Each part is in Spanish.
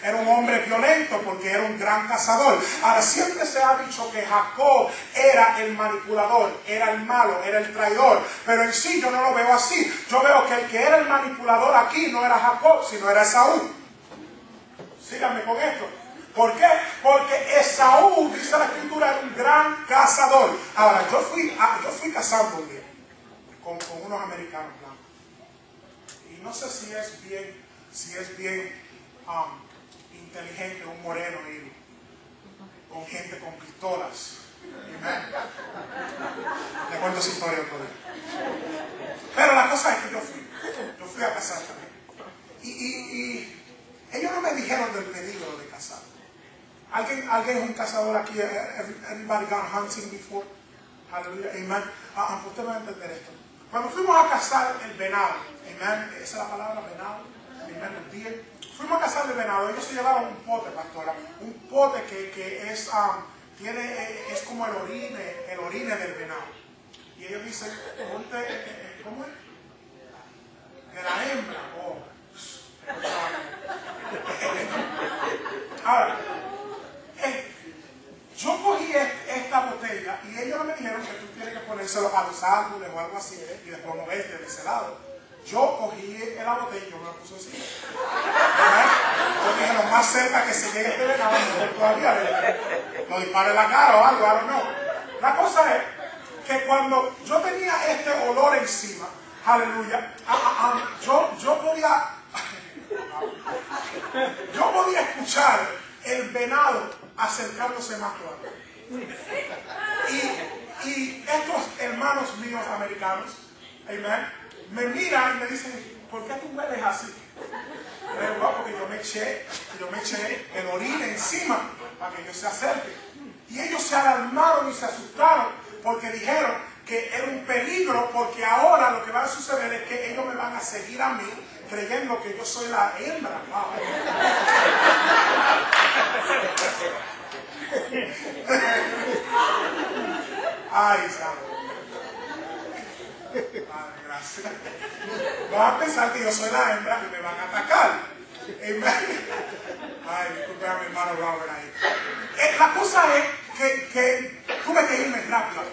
Era un hombre violento porque era un gran cazador. Ahora, siempre se ha dicho que Jacob era el manipulador, era el malo, era el traidor. Pero en sí yo no lo veo así. Yo veo que el que era el manipulador aquí no era Jacob, sino era Esaú. Síganme con esto. ¿Por qué? Porque Esaú, dice la escritura, era un gran cazador. Ahora, yo fui cazando un día con unos americanos blancos. Y no sé si es bien inteligente un moreno ir con gente con pistolas. Amen. Le cuento esa historia otro día. Pero la cosa es que yo fui a cazar también. Y ellos no me dijeron del peligro de cazar. ¿Alguien es un cazador aquí? Everybody gone hunting before? Hallelujah, amen. Usted va a entender esto. Cuando fuimos a cazar el venado, amen, esa es la palabra, venado, amen, el día. Fuimos a cazar el venado, ellos se llevaron un pote, pastora, un pote que es como el orine del venado. Y ellos dicen, ¿cómo es? De la hembra. Ahora, yo cogí esta botella y ellos no me dijeron que tú tienes que ponérselo a los árboles o algo así y después moverte de ese lado. Yo cogí la botella y yo me la puse así. Yo dije, lo más cerca que se llegue este venado, mejor todavía, lo dispare en la cara o algo, I don't know. La cosa es que cuando yo tenía este olor encima, aleluya, yo podía escuchar el venado acercándose más todavía. Y estos hermanos míos americanos, amen, me miran y me dicen, ¿por qué tú hueles así? Porque yo me eché el orine encima para que ellos se acerquen. Y ellos se alarmaron y se asustaron porque dijeron que era un peligro, porque ahora lo que va a suceder es que ellos me van a seguir a mí creyendo que yo soy la hembra. Ay, santo. Padre, gracias. Van a pensar que yo soy la hembra y me van a atacar. Ay, disculpe a mi hermano Robert ahí. La cosa es que tuve que irme rápido.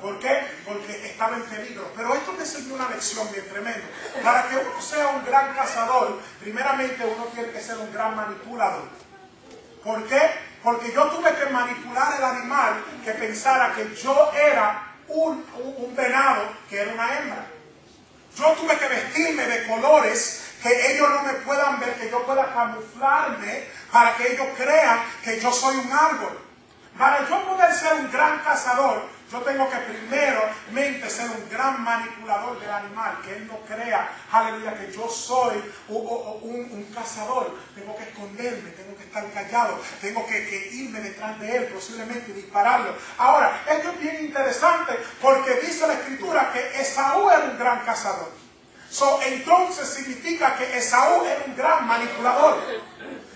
¿Por qué? Porque estaba en peligro. Pero esto me enseñó una lección bien tremenda. Para que uno sea un gran cazador, primeramente uno tiene que ser un gran manipulador. ¿Por qué? Porque yo tuve que manipular el animal que pensara que yo era un venado que era una hembra. Yo tuve que vestirme de colores que ellos no me puedan ver, que yo pueda camuflarme para que ellos crean que yo soy un árbol. Para yo poder ser un gran cazador, yo tengo que primeramente ser un gran manipulador del animal, que él no crea, aleluya, que yo soy un cazador. Tengo que esconderme, tengo que estar callado, tengo que irme detrás de él, posiblemente dispararlo. Ahora, esto es bien interesante porque dice la escritura que Esaú era un gran cazador. Entonces significa que Esaú era un gran manipulador,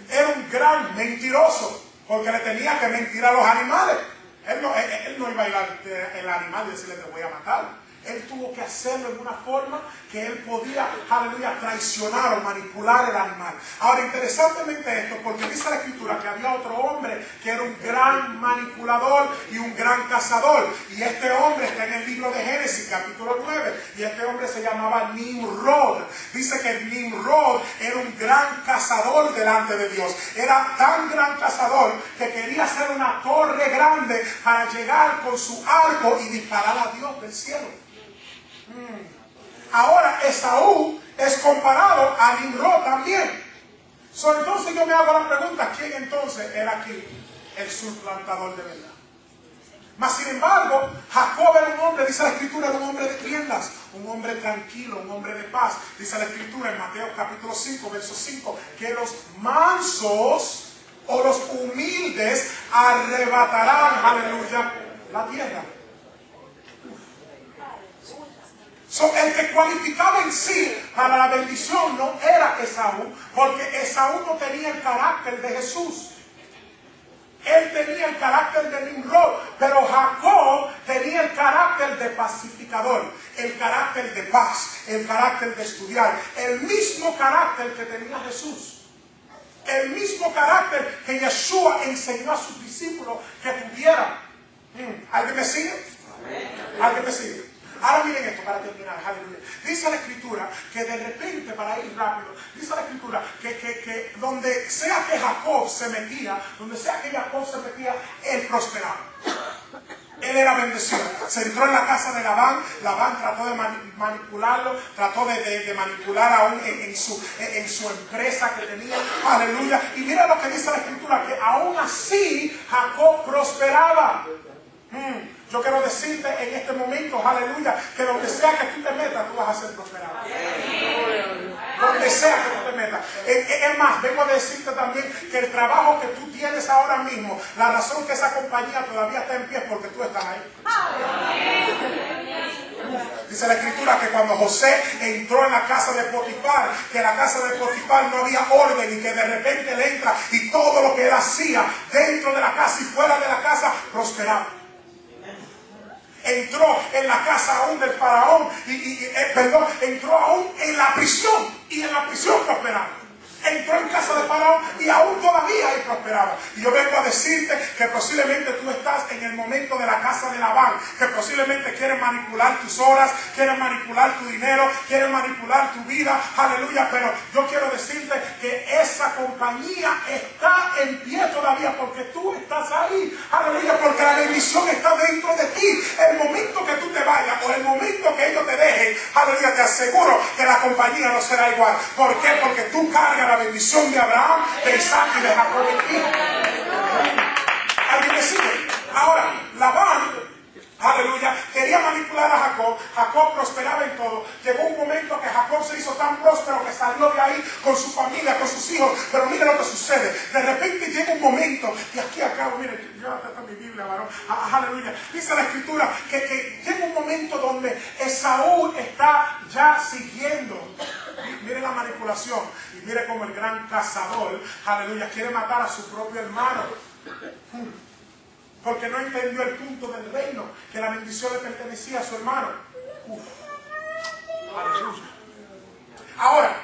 era un gran mentiroso, porque le tenía que mentir a los animales. Él no iba a ir al animal y decirle te voy a matar. Él tuvo que hacerlo en una forma que él podía, aleluya, traicionar o manipular el animal. Ahora, interesantemente esto, porque dice la escritura que había otro hombre que era un gran manipulador y un gran cazador. Y este hombre está en el libro de Génesis, capítulo 9. Y este hombre se llamaba Nimrod. Dice que Nimrod era un gran cazador delante de Dios. Era tan gran cazador que quería hacer una torre grande para llegar con su arco y disparar a Dios del cielo. Ahora Esaú es comparado a Nimrod también. Entonces yo me hago la pregunta, ¿quién entonces era aquí el suplantador de verdad? Mas sin embargo, Jacob era un hombre, dice la escritura, era un hombre de tiendas, un hombre tranquilo, un hombre de paz. Dice la escritura en Mateo capítulo 5, verso 5, que los mansos o los humildes arrebatarán, aleluya, la tierra. El que cualificaba en sí para la bendición no era Esaú, porque Esaú no tenía el carácter de Jesús. Él tenía el carácter de Nimrod, pero Jacob tenía el carácter de pacificador, el carácter de paz, el carácter de estudiar, el mismo carácter que tenía Jesús. el mismo carácter que Yeshua enseñó a sus discípulos que tuvieran. ¿Alguien me sigue? ¿Alguien me sigue? Ahora miren esto para terminar, aleluya. Dice la Escritura que de repente, para ir rápido, dice la Escritura que donde sea que Jacob se metía, él prosperaba. Él era bendecido. Se entró en la casa de Labán. Labán trató de manipularlo, trató de manipular aún en su empresa que tenía. Aleluya. Y mira lo que dice la Escritura, que aún así Jacob prosperaba. Yo quiero decirte en este momento, aleluya, que donde sea que tú te metas, tú vas a ser prosperado. Donde sea que tú te metas. Es más, vengo a decirte también que el trabajo que tú tienes ahora mismo, la razón que esa compañía todavía está en pie es porque tú estás ahí. Dice la Escritura que cuando José entró en la casa de Potifar, que en la casa de Potifar no había orden y que de repente él entra y todo lo que él hacía dentro de la casa y fuera de la casa prosperaba. Entró en la casa aún del faraón entró aún en la prisión y en la prisión prosperaba. Entró en casa de faraón y aún todavía ahí prosperaba. Y yo vengo a decirte que posiblemente tú estás en el momento de la casa de Labán, que posiblemente quieren manipular tus horas, quieren manipular tu dinero, quieren manipular tu vida, aleluya, pero yo quiero decirte que esa compañía está en pie todavía porque tú estás ahí, aleluya, porque la bendición está dentro de ti. El momento que tú te vayas o el momento que ellos te dejen, aleluya, te aseguro que la compañía no será igual. ¿Por qué? Porque tú cargas la bendición de Abraham, de Isaac y de Jacob en ti. ¿Alguien me sigue? Ahora, Labán, aleluya, quería manipular a Jacob. Jacob prosperaba en todo. Llegó un momento que Jacob se hizo tan próspero que salió de ahí con su familia, con sus hijos. Pero mire lo que sucede. De repente llega un momento, y aquí acabo, mire, yo hasta mi Biblia, varón. Aleluya. Dice la Escritura que llega un momento donde Esaú está ya siguiendo. Mire la manipulación. Y mire como el gran cazador, aleluya, quiere matar a su propio hermano. Porque no entendió el punto del reino, que la bendición le pertenecía a su hermano. Aleluya. Ahora,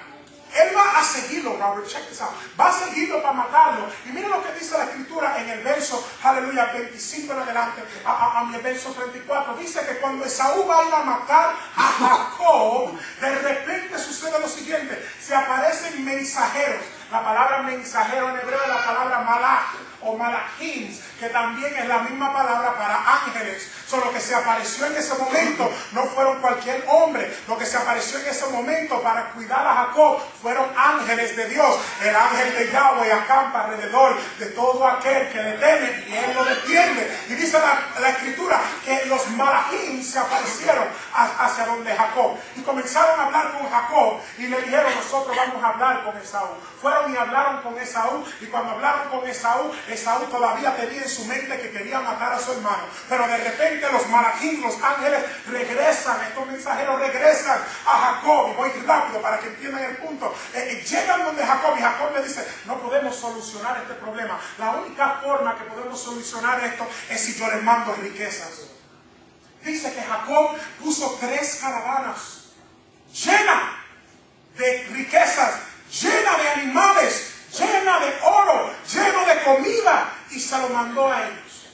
él va a seguirlo, Robert, check this out. Va a seguirlo para matarlo. Y mire lo que dice la Escritura en el verso, aleluya, 25 en adelante, a mi verso 34. Dice que cuando Esaú va a ir a matar a Jacob, de repente sucede lo siguiente. Se aparecen mensajeros. La palabra mensajero en hebreo es la palabra malach o malachim, que también es la misma palabra para ángeles. Lo que se apareció en ese momento no fueron cualquier hombre. Lo que se apareció en ese momento para cuidar a Jacob fueron ángeles de Dios. El ángel de Yahweh acampa alrededor de todo aquel que le teme y él lo defiende. Y dice la Escritura que los malachim se aparecieron hacia donde Jacob y comenzaron a hablar con Jacob y le dijeron: nosotros vamos a hablar con Esaú. Fueron y hablaron con Esaú, y cuando hablaron con Esaú, Esaú todavía tenía en su mente que quería matar a su hermano. Pero de repente los malachim, los ángeles, regresan, estos mensajeros regresan a Jacob. Y voy rápido para que entiendan el punto. Llegan donde Jacob y Jacob le dice: no podemos solucionar este problema. La única forma que podemos solucionar esto es si yo les mando riquezas. Dice que Jacob puso 3 caravanas llenas de riquezas, llena de animales, llena de oro, lleno de comida, y se lo mandó a ellos.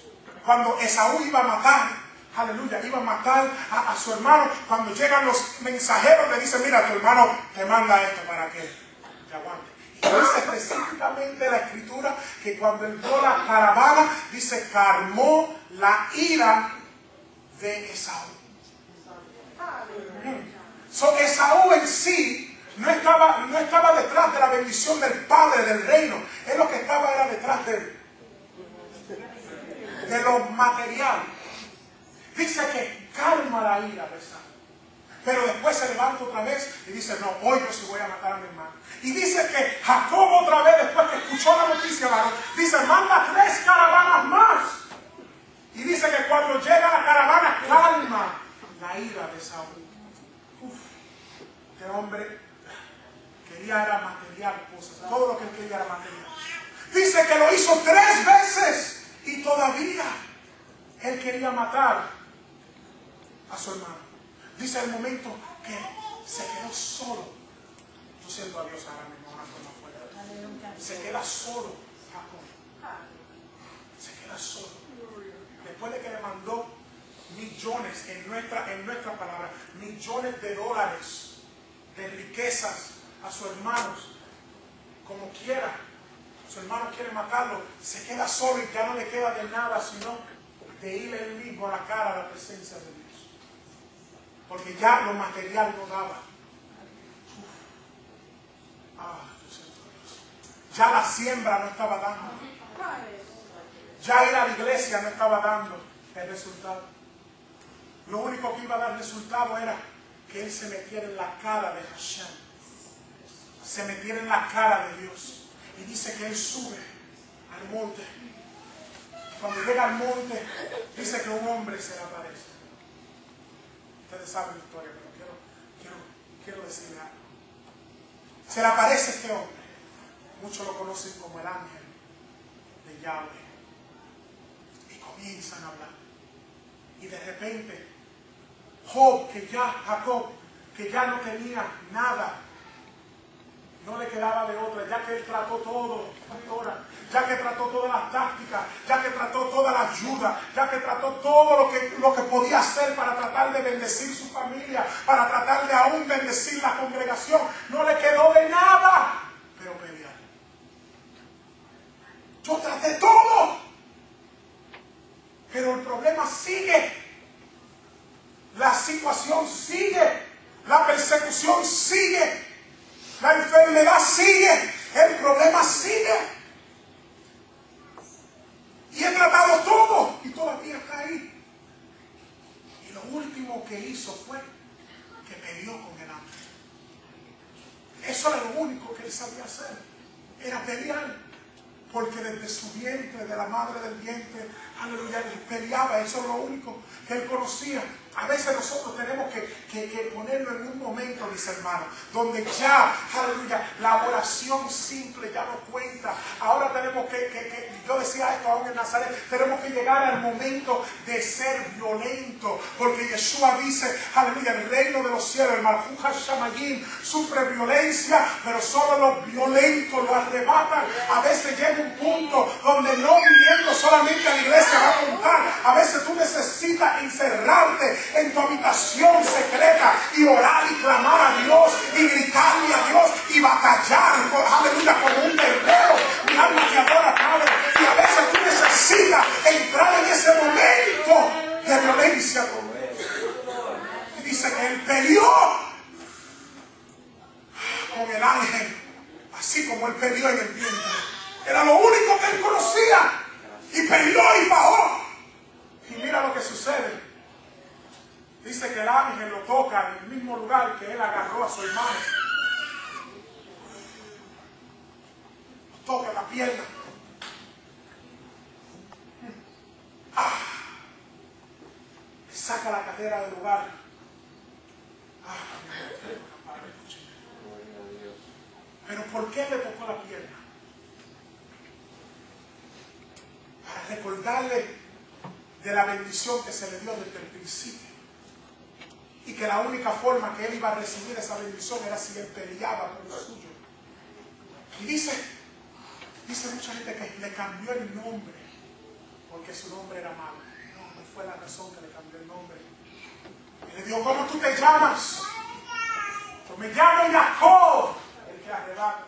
Cuando Esaú iba a matar, aleluya, iba a matar a su hermano, cuando llegan los mensajeros le dicen: mira, tu hermano te manda esto para que te aguante. Y dice específicamente la Escritura que cuando entró la caravana, dice, calmó la ira de Esaú. Esaú en sí no estaba detrás de la bendición del Padre del reino. Él lo que estaba era detrás de lo material. Dice que calma la ira de Esaú. Pero después se levanta otra vez y dice: no, hoy yo sí voy a matar a mi hermano. Y dice que Jacob otra vez, después que escuchó la noticia, dice: manda 3 caravanas más. Y dice que cuando llega la caravana, calma la ira de Esaú. Este hombre quería era material, cosas. Todo lo que él quería era material. Dice que lo hizo 3 veces y todavía él quería matar a su hermano. Dice el momento que se quedó solo. Yo siento a Dios ahora mismo una forma fuerte. Se queda solo Jacob. Se queda solo. Después de que le mandó millones, en nuestra palabra, millones de dólares de riquezas a sus hermanos, como quiera, su hermano quiere matarlo, se queda solo y ya no le queda de nada sino de ir él mismo a la cara a la presencia de Dios. Porque ya lo material no daba. Ya la siembra no estaba dando. Ya ir a la iglesia no estaba dando el resultado. Lo único que iba a dar resultado era que él se metiera en la cara de Hashem. Se metiera en la cara de Dios. Y dice que él sube al monte. Cuando llega al monte, dice que un hombre se le aparece. Ustedes saben la historia, pero quiero decirle algo. Se le aparece este hombre. Muchos lo conocen como el ángel de Yahweh. Y comienzan a hablar. Y de repente, Jacob, que ya no tenía nada, no le quedaba de otra, ya que él trató todo, ya que trató todas las tácticas, ya que trató toda la ayuda, ya que trató todo lo que podía hacer para tratar de bendecir su familia, para tratar de aún bendecir la congregación, no le quedó de nada, pero pelear. Yo traté todo, pero el problema sigue, la situación sigue, la persecución sigue. La enfermedad sigue, el problema sigue. Y he tratado todo y todavía está ahí. Y lo último que hizo fue que peleó con el ángel. Eso era lo único que él sabía hacer. Era pelear. Porque desde su vientre, de la madre del vientre, aleluya, él peleaba. Eso es lo único que él conocía. A veces nosotros tenemos que ponerlo en un momento, mis hermanos, donde ya, aleluya, la oración simple ya no cuenta. Ahora tenemos yo decía esto aún en Nazaret, tenemos que llegar al momento de ser violento, porque Yeshua dice, aleluya, el reino de los cielos, el Malchut HaShamayim, sufre violencia, pero solo los violentos lo arrebatan. A veces llega un punto donde no viniendo solamente a la iglesia va a contar. A veces tú necesitas encerrarte en tu habitación secreta y orar y clamar a Dios y gritarle a Dios y batallar, aleluya, como un guerrero, mi alma te adora, Padre. Y a veces tú necesitas entrar en ese momento de violencia con Dios. Y dice que él peleó con el ángel, así como él peleó en el vientre. Era lo único que él conocía. Y peleó y bajó. Y mira lo que sucede. Dice que el ángel lo toca en el mismo lugar que él agarró a su hermano. Lo toca en la pierna. Le saca la cadera del lugar. Pero ¿por qué le tocó la pierna? Para recordarle de la bendición que se le dio desde el principio. Y que la única forma que él iba a recibir esa bendición era si él peleaba con lo suyo. Y dice mucha gente que le cambió el nombre porque su nombre era malo. No fue la razón que le cambió el nombre. Y le dijo, ¿cómo tú te llamas? Yo me llamo Jacob, el que arrebata.